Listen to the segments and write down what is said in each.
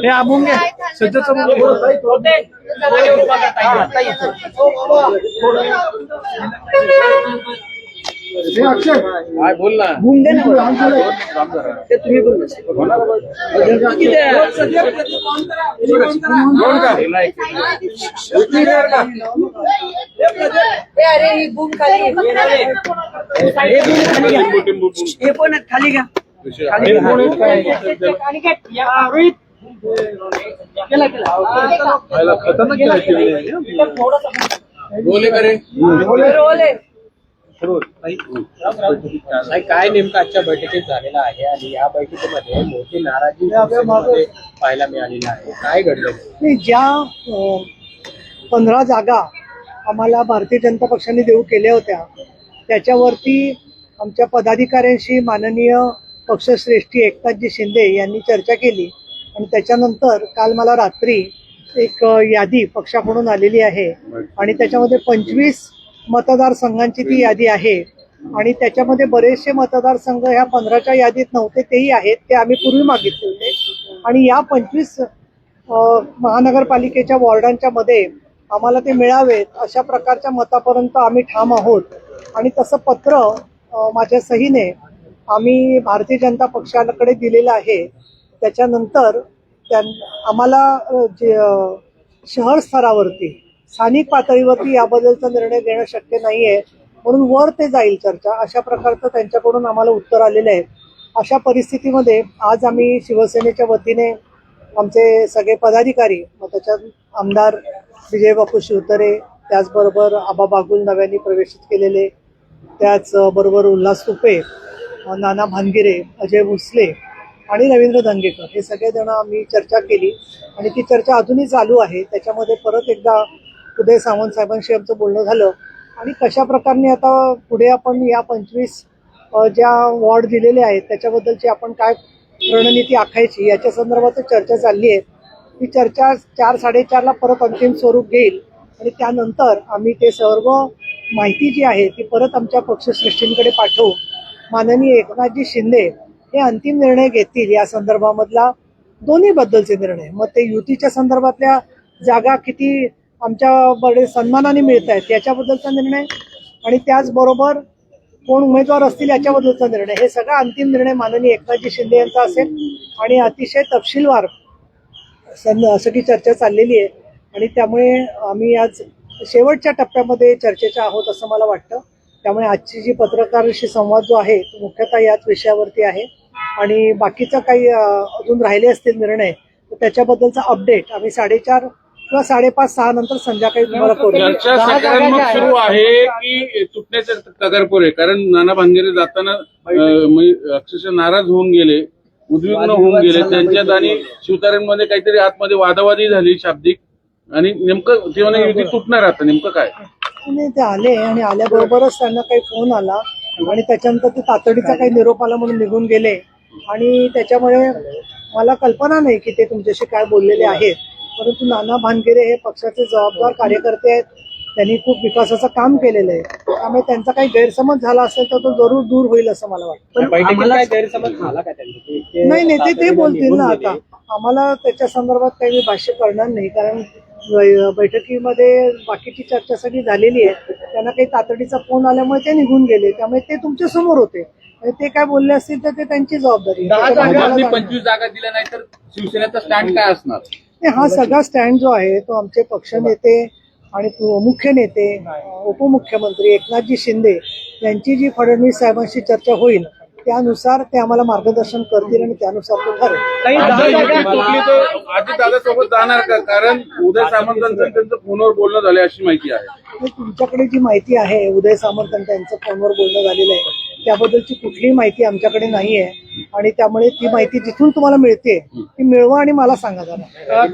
हे अभंग सज्जच काय बोल ना ते तुम्ही बोल अरे ही बूम खाली हे पण खाली घ्या बोले करे काय नेमकं आजच्या बैठकीत झालेला आहे आणि या बैठकीमध्ये मोठी नाराजी पाहायला मिळालेली आहे. काय घडलं? ज्या 15 जागा आम्हाला भारतीय जनता पक्षाने देऊ केल्या होत्या त्याच्यावरती आमच्या पदाधिकाऱ्यांशी माननीय पक्षश्रेष्ठी एकनाथजी शिंदे यांनी चर्चा केली आणि त्याच्यानंतर काल मला रात्री एक यादी पक्षाकडून आलेली आहे आणि त्याच्यामध्ये 25 मतदारसंघांची ती यादी आहे आणि त्याच्यामध्ये बरेचसे मतदारसंघ ह्या 15च्या यादीत नव्हते तेही आहेत, ते आम्ही पूर्वी मागितले होते आणि या 25 महानगरपालिकेच्या वॉर्डांच्या मध्ये आम्हाला ते मिळावेत अशा प्रकारच्या मतापर्यंत आम्ही ठाम आहोत आणि तसं पत्र माझ्या सहीने आम्ही भारतीय जनता पक्षाकडे दिलेलं आहे. त्याच्यानंतर आम्हाला शहर स्तरावरती स्थानिक पातळीवरती याबद्दलचा निर्णय घेणं शक्य नाहीये म्हणून वर ते जाईल चर्चा अशा प्रकारचं त्यांच्याकडून आम्हाला उत्तर आलेलं आहे. अशा परिस्थितीमध्ये आज आम्ही शिवसेनेच्या वतीने आमचे सगळे पदाधिकारी मग त्याच्यात आमदार विजय बापू शिवतरे, त्याचबरोबर आबा बागुल नव्याने प्रवेशित केलेले, त्याचबरोबर उल्हास तुपे, नाना भानगिरे, अजय भोसले आणि रवींद्र धंगेकर हे सगळे जण आम्ही चर्चा केली आणि ती चर्चा अजूनही चालू आहे. त्याच्यामध्ये परत एकदा उदय सामंत साहेबांशी आमचं बोलणं झालं आणि कशा प्रकारे आता पुढे आपण या 25 ज्या वॉर्ड दिलेले आहेत त्याच्याबद्दलची आपण काय रणनीती आखायची याच्या संदर्भात चर्चा चालली आहे. ही चर्चा 4-4:30ला परत अंतिम स्वरूप घेईल आणि त्यानंतर आम्ही ते सर्व माहिती जी आहे ती परत आमच्या पक्षश्रेष्ठींकडे पाठवू. माननीय एकनाथजी शिंदे हे अंतिम निर्णय घेतील या संदर्भामधला दोन्ही बद्दलचे निर्णय. मग ते युतीच्या संदर्भातल्या जागा किती आमच्या बडे सन्मानाने मिळत आहेत याच्याबद्दलचा निर्णय आणि त्याचबरोबर कोण उमेदवार असतील याच्याबद्दलचा निर्णय, हे सगळा अंतिम निर्णय माननीय एकनाथजी शिंदे यांचा असेल आणि अतिशय तपशीलवार सगळी चर्चा चाललेली आहे आणि त्यामुळे आम्ही आज शेवटच्या टप्प्यामध्ये चर्चेच्या आहोत असं मला वाटतं. त्यामुळे आजची जी पत्रकारांशी संवाद जो आहे तो मुख्यतः याच विषयावरती आहे आणि बाकीचं काही अजून राहिले असतील निर्णय तर त्याच्याबद्दलचा अपडेट आम्ही 4:30 किंवा 5:30-6 नंतर संध्याकाळी तुम्हाला करू. चर्चा सकारात्मक सुरू आहे की तुटण्याचे तगरपूर आहे? कारण नाना भानगिरे जाताना अक्षरशः नाराज होऊन गेले, उद्विग्न होऊन गेले. त्यांच्यात आणि शिवतारेंमध्ये काहीतरी आतमध्ये वादावादी झाली शाब्दिक आणि नेमकं ते म्हणे युती तुटणार आता नेमकं काय? नाही, ते आले आणि आल्याबरोबरच त्यांना काही फोन आला आणि त्याच्यानंतर ते तातडीचा काही निरोप आला म्हणून निघून गेले आणि त्याच्यामुळे मला कल्पना नाही की ते तुमच्याशी काय बोललेले आहेत. परंतु नाना भानगिरे हे पक्षाचे जबाबदार कार्यकर्ते आहेत, त्यांनी खूप विकासाचं काम केलेलं आहे. त्यामुळे त्यांचा काही गैरसमज झाला असेल तर तो जरूर दूर होईल असं मला वाटतं. गैरसमज झाला का त्यांचा? नाही, ते बोलतील ना. आता आम्हाला त्याच्या संदर्भात काही मी भाष्य करणार नाही कारण बैठकीमध्ये बाकीची चर्चा सगळी झालेली आहे. त्यांना काही तातडीचा फोन आल्यामुळे ते निघून गेले, त्यामुळे ते तुमच्या समोर होते आणि ते काय बोलले असतील तर ते त्यांची जबाबदारी. 25 जागा दिल्या नाही तर शिवसेनेचा स्टँड काय असणार? हा सगळा स्टँड जो आहे तो आमचे पक्षनेते आणि मुख्य नेते उपमुख्यमंत्री एकनाथजी शिंदे यांची जी फडणवीस साहेबांशी चर्चा होईल त्यानुसार ते आम्हाला मार्गदर्शन करतील आणि त्यानुसार तो ठरेल. दादा सोबत जाणार का? कारण उदय सामंतांचं त्यांचं फोनवर बोलणं झालं अशी माहिती आहे. तुमच्याकडे जी माहिती आहे उदय सामंत त्यांचं फोनवर बोलणं झालेलं आहे त्याबद्दलची कुठलीही माहिती आमच्याकडे नाही आहे आणि त्यामुळे ती माहिती जिथून तुम्हाला मिळते ती मिळवा आणि मला सांगा जरा.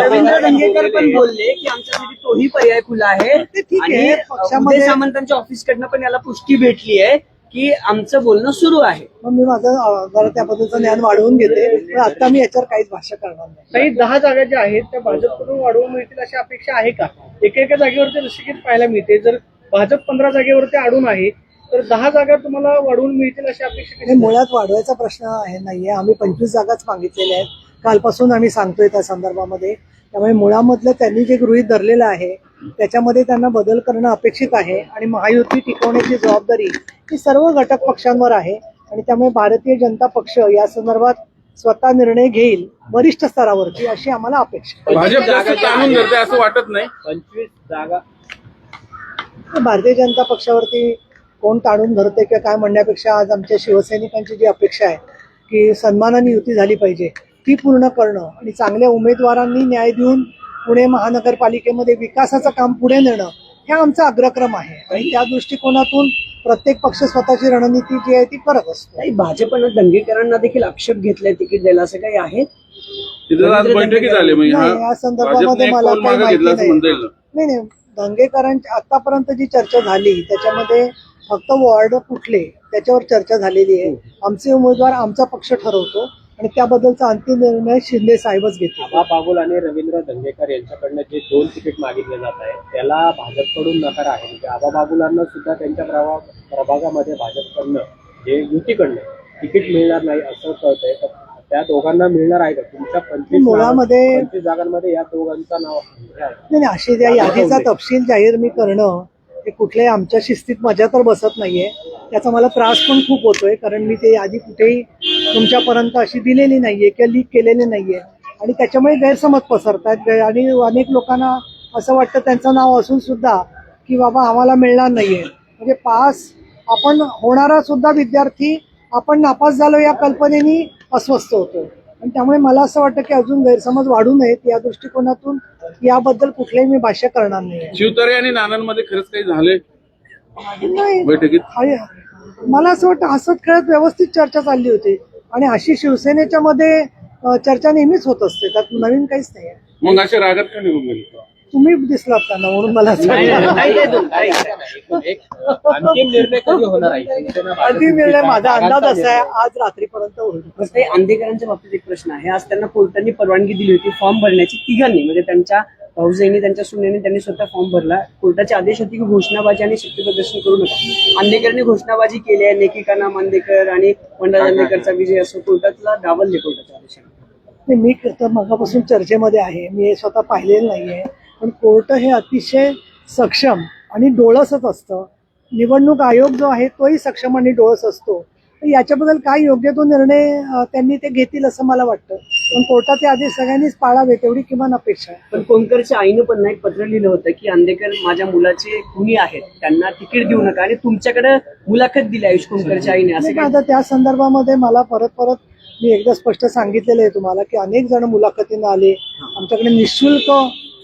रवींद्र धंगेकर पण बोलले की आमच्यासाठी तोही पर्याय खुला आहे. ते ठीक आहे. पक्षामध्ये सामंतांच्या ऑफिसकडनं पण याला पुष्टी भेटली आहे की आमचं बोलणं सुरू आहे. मग मी माझं जरा त्याबद्दलचं ज्ञान वाढवून घेते पण आता मी याच्यावर काहीच भाष्य करणार नाही. काही 10 जागा ज्या आहेत त्या भाजपकडून वाढवून मिळतील अशी अपेक्षा आहे का? एकेका जागेवरती रस्सीखेच पाहायला मिळते. जर भाजप 15 जागेवरती अडून आहे तर 10 जागा तुम्हाला वाढवून मिळतील अशी अपेक्षा हे कशी? मुळात वाढवायचा प्रश्न आहे नाहीये. आम्ही 25 जागाच मागितलेल्या आहेत. कालपासून आम्ही सांगतोय त्या संदर्भामध्ये. त्यामुळे मुळामधलं त्यांनी जे गृहीत धरलेलं आहे त्याच्यामध्ये त्यांना बदल करणं अपेक्षित आहे आणि महायुती टिकवण्याची जबाबदारी ही सर्व घटक पक्षांवर आहे आणि त्यामुळे भारतीय जनता पक्ष या संदर्भात स्वतः निर्णय घेईल वरिष्ठ स्तरावरची अशी आम्हाला अपेक्षा आहे. भाजप जास्त ताणून धरते असं वाटत नाही. 25 जागा भारतीय जनता पक्षावरती कोण ताणून धरते किंवा काय म्हणण्यापेक्षा आज आमच्या शिवसैनिकांची जी अपेक्षा आहे की सन्मानाने युती झाली पाहिजे ती पूर्ण करणं आणि चांगल्या उमेदवारांनी न्याय देऊन पुणे महानगरपालिकेमध्ये विकासाचं काम पुढे नेणं हे आमचा अग्रक्रम आहे आणि त्या दृष्टिकोनातून प्रत्येक पक्ष स्वतःची रणनीती जी आहे ती करत असतो. काही भाजपनं दंगेकरांना देखील आक्षेप घेतलाय तिकीट द्यायला, असं काही आहे? तिथं आज बैठकी झाली म्हणजे नाही, या संदर्भामध्ये भाजपने एक मला पाऊल काही मागे माहिती घेतलं असं म्हणता येईल. नाही दंगेकरांची आतापर्यंत जी चर्चा झाली त्याच्यामध्ये फक्त वॉर्ड कुठले त्याच्यावर चर्चा झालेली आहे. आमचे उमेदवार आमचा पक्ष ठरवतो आणि त्याबद्दलचा अंतिम निर्णय शिंदे साहेबच घेतील. आबा बागुल आणि रवींद्र धंगेकर यांच्याकडनं जे 2 तिकीट मागितले जात आहे त्याला भाजपकडून नकार आहे. म्हणजे आबा बागुलांना सुद्धा त्यांच्या प्रभागामध्ये भाजपकडनं जे युतीकडनं तिकीट मिळणार नाही असं कळतंय. तर त्या दोघांना मिळणार आहे का? तुमच्या 25 जागांमध्ये या दोघांचा नाव आहे. नाही अशी त्या यादीचा तपशील जाहीर मी करणं हे कुठल्याही आमच्या शिस्तीत मजा तर बसत नाहीये. त्याचा मला त्रास पण खूप होतोय कारण मी ते यादी कुठेही तुमच्यापर्यंत अशी दिलेली नाहीये किंवा लीक केलेली नाहीये आणि त्याच्यामुळे गैरसमज पसरतात आणि अनेक लोकांना असं वाटतं त्यांचं नाव असून सुद्धा की बाबा आम्हाला मिळणार नाहीये. म्हणजे पास आपण होणारा सुद्धा विद्यार्थी आपण नापास झालो या कल्पनेने अस्वस्थ होतो आणि त्यामुळे मला असं वाटतं की अजून गैरसमज वाढू नयेत या दृष्टिकोनातून याबद्दल कुठलेही मी भाष्य करणार नाही. शिवतारे आणि नानांमध्ये खरंच काही झाले नाही बैठकीत? मला असं वाटतं हसत खेळत व्यवस्थित चर्चा चालली होती आणि अशी शिवसेनेच्या मध्ये चर्चा नेहमीच होत असते. त्यात नवीन काहीच नाही. मग असे रागात का निघून गेले? तुम्ही दिसलात त्यांना म्हणून मला असं वाटलं. एक अंतिम निर्णय कधी होणार आहे? अंतिम निर्णय माझा अंदाज असा आहे आज रात्रीपर्यंत होईल. ते आंदेकरांच्या बाबतीत एक प्रश्न आहे. आज त्यांना कोर्टाने परवानगी दिली होती फॉर्म भरण्याची तिघांनी, म्हणजे त्यांच्या भाऊजाईंनी त्यांच्या सुनेने त्यांनी स्वतः फॉर्म भरला. कोर्टाचे आदेश होते की घोषणाबाजी आणि शक्ती प्रदर्शन करू नका. आंदेकरांनी घोषणाबाजी केली आहे. लेखिका नाम आंदेकर आणि वंडा आंदेकरचा विजय असं कोर्टातला डावलले कोर्टाच्या आदेशाने. मी तर मगापासून चर्चेमध्ये आहे. मी हे स्वतः पाहिलेलं नाहीये पण कोर्ट हे अतिशय सक्षम आणि डोळसच असतं. निवडणूक आयोग जो आहे तोही सक्षम आणि डोळस असतो. तर याच्याबद्दल काय योग्य तो निर्णय त्यांनी ते घेतील असं मला वाटतं. पण कोर्टाचे आदेश सगळ्यांनीच पाळावेत एवढी किमान अपेक्षा आहे. पण कोणकरच्या आईनं पण एक पत्र लिहिलं होतं की आंदेकर माझ्या मुलाचे खुनी आहेत, त्यांना तिकीट देऊ नका आणि तुमच्याकडे मुलाखत दिली आयुष कोणकरच्या आईने, असं काय? आता त्या संदर्भामध्ये मला परत मी एकदा स्पष्ट सांगितलेलं आहे तुम्हाला की अनेक जण मुलाखतीनं आले. आमच्याकडे निःशुल्क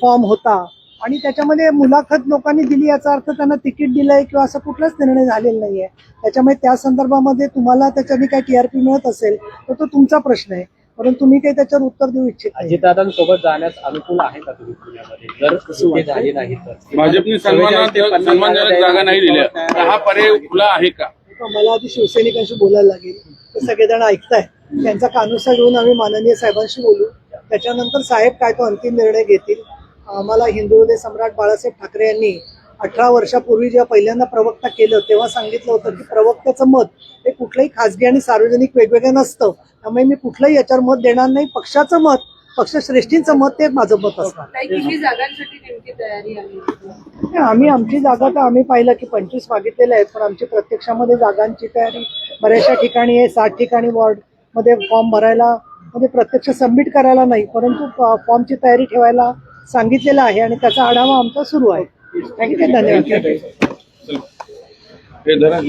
फॉर्म होता आणि त्याच्यामध्ये मुलाखत लोकांनी दिली याचा अर्थ त्यांना तिकीट दिलंय किंवा असं कुठलाच निर्णय झालेला नाहीये. त्याच्यामुळे त्या संदर्भामध्ये तुम्हाला त्याच्याने काही टीआरपी मिळत असेल तर तो तुमचा प्रश्न आहे, परंतु तुम्ही काही त्याच्यावर उत्तर देऊ इच्छित नाही. अजितदादांसोबत जाण्यास अनुकूल आहे का तुम्ही पुण्यामध्ये? जर ते झाले नाही तर भाजपने सन्मानजनक जागा नाही दिल्या तर हा पर्याय खुला आहे का? मला आधी शिवसैनिकांशी बोलायला लागेल. ते सगळेजण ऐकताय. त्यांचा कानुसा घेऊन आम्ही माननीय साहेबांशी बोलू. त्याच्यानंतर साहेब काय तो अंतिम निर्णय घेतील. आम्हाला हिंदू हृदय सम्राट बाळासाहेब ठाकरे यांनी 18 वर्षापूर्वी जेव्हा पहिल्यांदा प्रवक्ता केलं तेव्हा सांगितलं होतं की प्रवक्त्याचं मत हे कुठलंही खासगी आणि सार्वजनिक वेगवेगळं नसतं. त्यामुळे मी कुठलंही याच्यावर मत देणार नाही. पक्षाचं मत, पक्षश्रेष्ठींचं मत ते माझं मत असणार. किती जागांसाठी नेमकी तयारी आहे? आम्ही आमची जागा तर आम्ही पाहिलं की 25 मागितलेल्या आहेत पण आमची प्रत्यक्षामध्ये जागांची तयारी बऱ्याचशा ठिकाणी आहे. 60 ठिकाणी वॉर्ड मध्ये फॉर्म भरायला म्हणजे प्रत्यक्ष सबमिट करायला नाही परंतु फॉर्मची तयारी ठेवायला सांगितलेलं आहे आणि त्याचा आढावा आमचा सुरू आहे. थँक्यू. धन्यवाद. हे धरा.